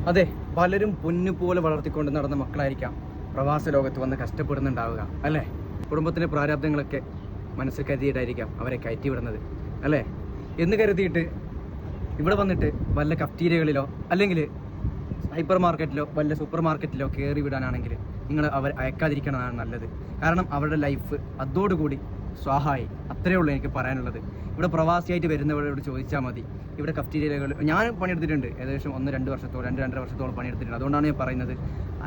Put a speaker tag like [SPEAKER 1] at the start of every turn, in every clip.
[SPEAKER 1] അതെ, പലരും പൊന്നുപോലെ വളർത്തിക്കൊണ്ട് നടന്ന മക്കളായിരിക്കാം പ്രവാസ ലോകത്ത് വന്ന് കഷ്ടപ്പെടുന്നുണ്ടാവുക അല്ലേ. കുടുംബത്തിൻ്റെ പ്രാരാബ്ദങ്ങളൊക്കെ മനസ്സിൽ കരുതിയിട്ടായിരിക്കാം അവരെ കയറ്റി വിടുന്നത് അല്ലേ. എന്ന് കരുതിയിട്ട് ഇവിടെ വന്നിട്ട് വല്ല കഫ്റ്റീരിയകളിലോ അല്ലെങ്കിൽ ഹൈപ്പർ മാർക്കറ്റിലോ വല്ല സൂപ്പർ മാർക്കറ്റിലോ കയറി വിടാനാണെങ്കിൽ നിങ്ങൾ അവർ അയക്കാതിരിക്കണതാണ് നല്ലത്. കാരണം അവരുടെ ലൈഫ് അതോടുകൂടി സ്വാഹായി. അത്രയേ ഉള്ളൂ എനിക്ക് പറയാനുള്ളത്. ഇവിടെ പ്രവാസിയായിട്ട് വരുന്നവരോട് ചോദിച്ചാൽ മതി. ഇവിടെ കഫ്റ്റീരിയകൾ ഞാൻ പണിയെടുത്തിട്ടുണ്ട്, ഏകദേശം 1-2 വർഷത്തോളം 2-2.5 വർഷത്തോളം പണിയെടുത്തിട്ടുണ്ട്. അതുകൊണ്ടാണ് ഞാൻ പറയുന്നത്,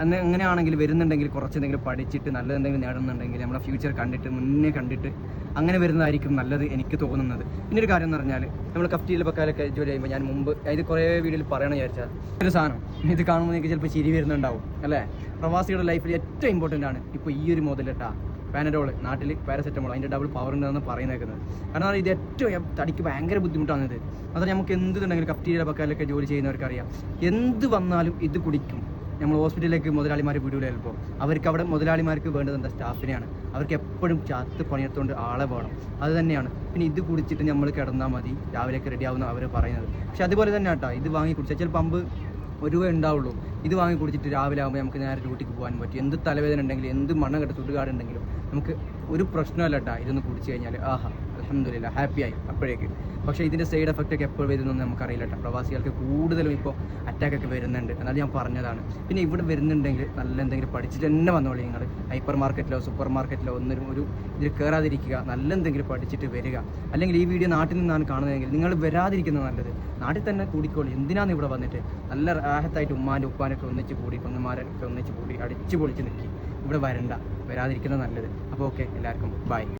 [SPEAKER 1] അങ്ങനെയാണെങ്കിൽ വരുന്നുണ്ടെങ്കിൽ കുറച്ചെന്തെങ്കിലും പഠിച്ചിട്ട് നല്ലതെന്തെങ്കിലും നേടുന്നുണ്ടെങ്കിൽ നമ്മളെ ഫ്യൂച്ചർ മുന്നേ കണ്ടിട്ട് അങ്ങനെ വരുന്നതായിരിക്കും നല്ലത് എനിക്ക് തോന്നുന്നത്. പിന്നെ ഒരു കാര്യം എന്ന് പറഞ്ഞാൽ നമ്മൾ കഫ്റ്റീരിയൽ പക്കാലൊക്കെ ജോലി ചെയ്യുമ്പോൾ ഞാൻ മുമ്പ് ഇത് കുറേ വീഡിയോയിൽ പറയണം വിചാരിച്ചാൽ ഒരു സാധനം ഇത് കാണുമ്പോൾ നിങ്ങൾക്ക് ചിലപ്പോൾ ചിരി വരുന്നുണ്ടാവും അല്ലേ. പ്രവാസികളുടെ ലൈഫിൽ ഏറ്റവും ഇമ്പോർട്ടൻ്റ് ആണ് ഇപ്പോൾ ഈ ഒരു മുതലിട്ടാ പാനഡോൾ, നാട്ടിൽ പാരസെറ്റമോൾ, അതിൻ്റെ ഡബിൾ പവർ ഉണ്ടെന്ന് പറയുന്നേക്കുന്നത്. കാരണം ഇത് ഏറ്റവും തടിക്ക് ഭയങ്കര ബുദ്ധിമുട്ടാണിത്. അത് നമുക്ക് എന്തുണ്ടെങ്കിലും കഫ്റ്റീരിയൽ പക്കാലൊക്കെ ജോലി ചെയ്യുന്നവർക്കറിയാം, എന്ത് വന്നാലും ഇത് കുടിക്കും. നമ്മൾ ഹോസ്പിറ്റലിലേക്ക് മുതലാളിമാർ വിടൂല ചിലപ്പോൾ. അവർക്ക് അവിടെ മുതലാളിമാർക്ക് വേണ്ടത് എന്താ, സ്റ്റാഫിനെയാണ്. അവർക്ക് എപ്പോഴും ചാത്ത് പണിയെടുത്തുകൊണ്ട് ആളെ വേണം. അത് തന്നെയാണ്. പിന്നെ ഇത് കുടിച്ചിട്ട് നമ്മൾ കിടന്നാൽ മതി, രാവിലെയൊക്കെ റെഡി ആവുന്ന അവർ പറയുന്നത്. പക്ഷെ അതുപോലെ തന്നെ കേട്ടോ, ഇത് വാങ്ങി കുടിച്ചാൽ ചിലപ്പോൾ 1 രൂപ ഉണ്ടാവുള്ളൂ. ഇത് വാങ്ങി കുടിച്ചിട്ട് രാവിലെ ആകുമ്പോൾ നമുക്ക് നേരെ ഡ്യൂട്ടിക്ക് പോകാൻ പറ്റും. എന്ത് തലവേദന ഉണ്ടെങ്കിലും എന്ത് മണ്ണകെട്ട ചുടുകാടുണ്ടെങ്കിലും നമുക്ക് ഒരു പ്രശ്നമല്ല കേട്ടോ ഇതൊന്ന് കുടിച്ച് കഴിഞ്ഞാൽ. ആഹാ, അൽഹംദുലില്ലാ, ഹാപ്പിയായി അപ്പോഴേക്ക്. പക്ഷേ ഇതിൻ്റെ സൈഡ് എഫക്റ്റ് ഒക്കെ എപ്പോൾ വരുന്നതെന്ന് നമുക്കറിയില്ല കേട്ടോ. പ്രവാസികൾക്ക് കൂടുതലും ഇപ്പോൾ അറ്റാക്കൊക്കെ വരുന്നുണ്ട്. എന്നാൽ ഞാൻ പറഞ്ഞതാണ്. പിന്നെ ഇവിടെ വരുന്നുണ്ടെങ്കിൽ നല്ല എന്തെങ്കിലും പഠിച്ചിട്ട് തന്നെ വന്നോളൂ. നിങ്ങൾ ഹൈപ്പർ മാർക്കറ്റിലോ സൂപ്പർ മാർക്കറ്റിലോ ഒരു ഇതിൽ കയറാതിരിക്കുക. നല്ല എന്തെങ്കിലും പഠിച്ചിട്ട് വരിക. അല്ലെങ്കിൽ ഈ വീഡിയോ നാട്ടിൽ നിന്നാണ് കാണുന്നതെങ്കിൽ നിങ്ങൾ വരാതിരിക്കുന്നത് നല്ലത്. നാട്ടിൽ തന്നെ കൂടിക്കോളൂ. എന്തിനാണ് ഇവിടെ വന്നിട്ട് നല്ല റാഹത്തായിട്ട് ഉമ്മാൻ്റെ ഉപ്പാനൊക്കെ ഒന്നിച്ച് കൂടി പെങ്ങന്മാരൊക്കെ ഒന്നിച്ച് കൂടി അടിച്ച് പൊളിച്ച് നിൽക്കി. ഇവിടെ വരാതിരിക്കുന്നത് നല്ലത്. അപ്പോൾ ഓക്കെ, എല്ലാവർക്കും ബൈ.